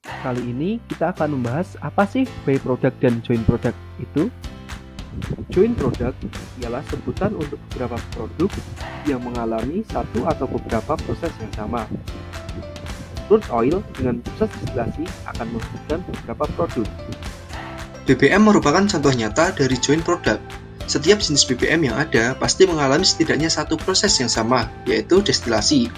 Kali ini kita akan membahas apa sih byproduct dan joint product itu. Joint product ialah sebutan untuk beberapa produk yang mengalami satu atau beberapa proses yang sama. Crude oil dengan proses distilasi akan menghasilkan beberapa produk. BBM merupakan contoh nyata dari joint product. Setiap jenis BBM yang ada pasti mengalami setidaknya satu proses yang sama, yaitu destilasi.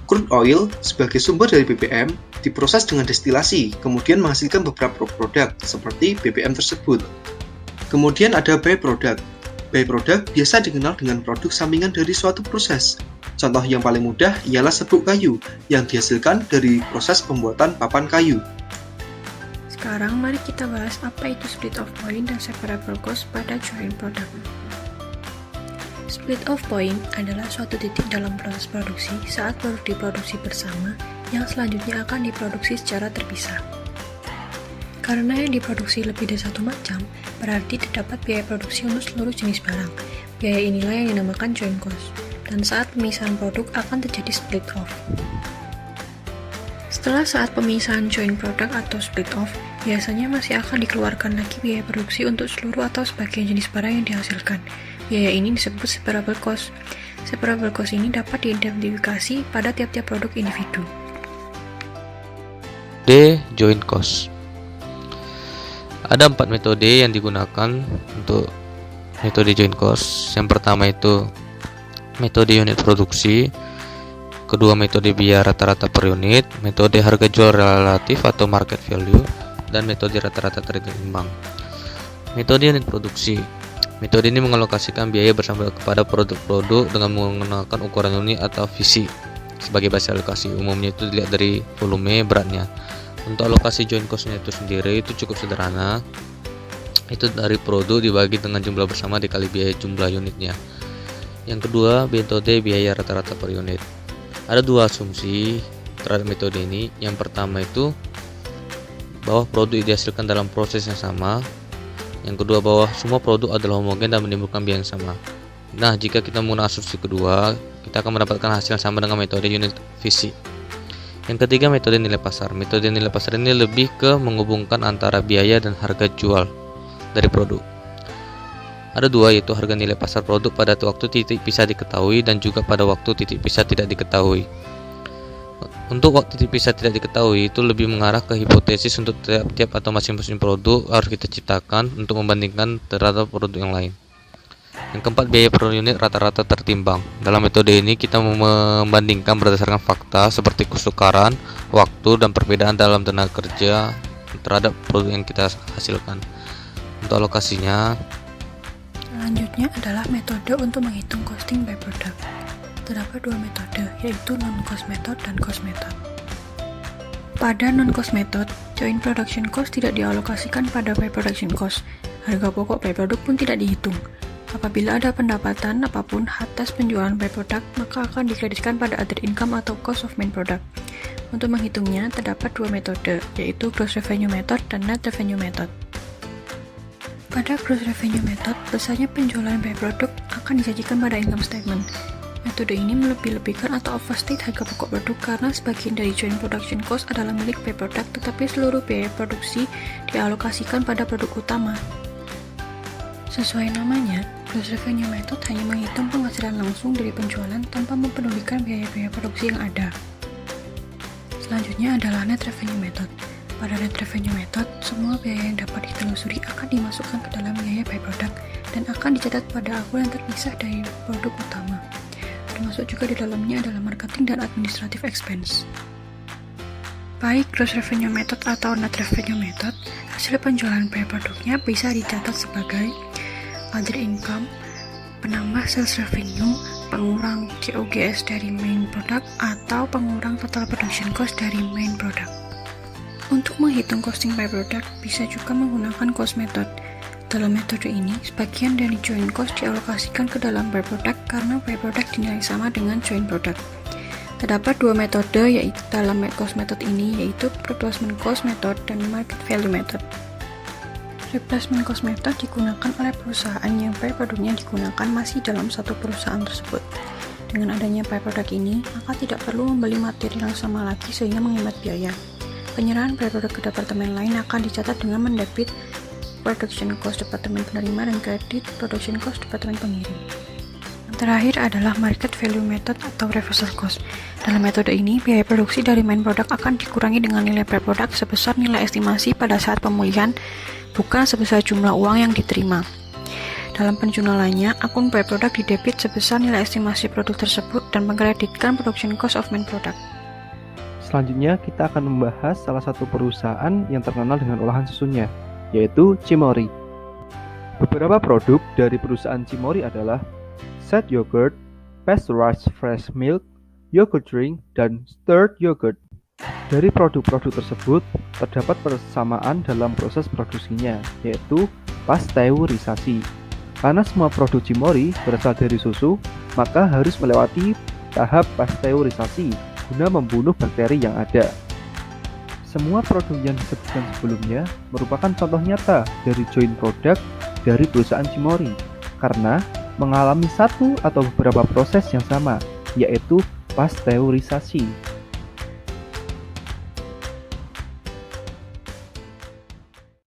Crude oil sebagai sumber dari BBM diproses dengan destilasi, kemudian menghasilkan beberapa produk seperti BBM tersebut. Kemudian ada byproduct. Byproduct biasa dikenal dengan produk sampingan dari suatu proses. Contoh yang paling mudah ialah serbuk kayu yang dihasilkan dari proses pembuatan papan kayu. Sekarang mari kita bahas apa itu split off point dan separable cost pada joint product. Split off point adalah suatu titik dalam proses produksi saat produk diproduksi bersama yang selanjutnya akan diproduksi secara terpisah. Karena yang diproduksi lebih dari satu macam, berarti terdapat biaya produksi untuk seluruh jenis barang. Biaya inilah yang dinamakan joint cost, dan saat pemisahan produk akan terjadi split off. Setelah saat pemisahan joint product atau split off, biasanya masih akan dikeluarkan lagi biaya produksi untuk seluruh atau sebagian jenis barang yang dihasilkan. Biaya ini disebut separable cost. Separable cost ini dapat diidentifikasi pada tiap-tiap produk individu. D. Joint cost. Ada 4 metode yang digunakan untuk metode joint cost. Yang pertama itu metode unit produksi, kedua metode biaya rata-rata per unit, metode harga jual relatif atau market value, dan metode rata-rata terimbang. Metode unit produksi. Metode ini mengalokasikan biaya bersama kepada produk-produk dengan menggunakan ukuran unit atau visi sebagai basis alokasi. Umumnya itu dilihat dari volume beratnya. Untuk alokasi joint cost-nya itu sendiri itu cukup sederhana. Itu dari produk dibagi dengan jumlah bersama dikali biaya jumlah unitnya. Yang kedua, metode biaya rata-rata per unit. Ada dua asumsi terhadap metode ini. Yang pertama itu bahwa produk dihasilkan dalam proses yang sama. Yang kedua, bahwa semua produk adalah homogen dan menimbulkan biaya yang sama. Nah, jika kita menggunakan asumsi kedua, kita akan mendapatkan hasil yang sama dengan metode unit visi. Yang ketiga, metode nilai pasar. Metode nilai pasar ini lebih ke menghubungkan antara biaya dan harga jual dari produk. Ada dua, yaitu harga nilai pasar produk pada waktu titik pisah diketahui dan juga pada waktu titik pisah tidak diketahui. Untuk waktu titik pisah tidak diketahui itu lebih mengarah ke hipotesis untuk tiap-tiap atau masing-masing produk harus kita ciptakan untuk membandingkan terhadap produk yang lain. Yang keempat, biaya per unit rata-rata tertimbang. Dalam metode ini kita membandingkan berdasarkan fakta seperti kesukaran, waktu, dan perbedaan dalam tenaga kerja terhadap produk yang kita hasilkan. Untuk alokasinya, Selanjutnya adalah metode untuk menghitung costing by product. Terdapat dua metode, yaitu non-cost method dan cost method. Pada non-cost method, joint production cost tidak dialokasikan pada by production cost. Harga pokok by product pun tidak dihitung. Apabila ada pendapatan apapun atas penjualan by product, maka akan dikreditkan pada other income atau cost of main product. Untuk menghitungnya, terdapat dua metode, yaitu gross revenue method dan net revenue method. Pada gross revenue method, besarnya penjualan by product akan disajikan pada income statement. Metode ini melebih-lebihkan atau overstate harga pokok produk karena sebagian dari joint production cost adalah milik by product, tetapi seluruh biaya produksi dialokasikan pada produk utama. Sesuai namanya, gross revenue method hanya menghitung penghasilan langsung dari penjualan tanpa mempedulikan biaya-biaya produksi yang ada. Selanjutnya adalah net revenue method. Pada net revenue method, semua biaya yang dapat ditelusuri akan dimasukkan ke dalam biaya by product dan akan dicatat pada akun yang terpisah dari produk utama. Termasuk juga di dalamnya adalah marketing dan administrative expense. Baik gross revenue method atau net revenue method, hasil penjualan by produknya bisa dicatat sebagai other income, penambah sales revenue, pengurang COGS dari main product, atau pengurang total production cost dari main product. Untuk menghitung costing by product, bisa juga menggunakan cost method. Dalam metode ini, sebagian dari joint cost dialokasikan ke dalam by product karena by product dinilai sama dengan joint product. Terdapat dua metode yaitu dalam cost method ini, yaitu replacement cost method dan market value method. Replacement cost method digunakan oleh perusahaan yang by produknya digunakan masih dalam satu perusahaan tersebut. Dengan adanya by product ini, maka tidak perlu membeli materi yang sama lagi sehingga menghemat biaya. Penyerahan byproduct ke departemen lain akan dicatat dengan mendebit production cost departemen penerima dan kredit production cost departemen pengirim. Yang terakhir adalah market value method atau reversal cost. Dalam metode ini, biaya produksi dari main product akan dikurangi dengan nilai byproduct sebesar nilai estimasi pada saat pemulihan, bukan sebesar jumlah uang yang diterima. Dalam penjurnalannya, akun byproduct didebit sebesar nilai estimasi produk tersebut dan mengkreditkan production cost of main product. Selanjutnya, kita akan membahas salah satu perusahaan yang terkenal dengan olahan susunya, yaitu Cimory. Beberapa produk dari perusahaan Cimory adalah Set Yogurt, Pasteurized Fresh Milk, Yogurt Drink, dan Stirred Yogurt. Dari produk-produk tersebut, terdapat persamaan dalam proses produksinya, yaitu pasteurisasi. Karena semua produk Cimory berasal dari susu, maka harus melewati tahap pasteurisasi guna membunuh bakteri yang ada. Semua produk yang disebutkan sebelumnya merupakan contoh nyata dari joint product dari perusahaan Cimory karena mengalami satu atau beberapa proses yang sama, yaitu pasteurisasi.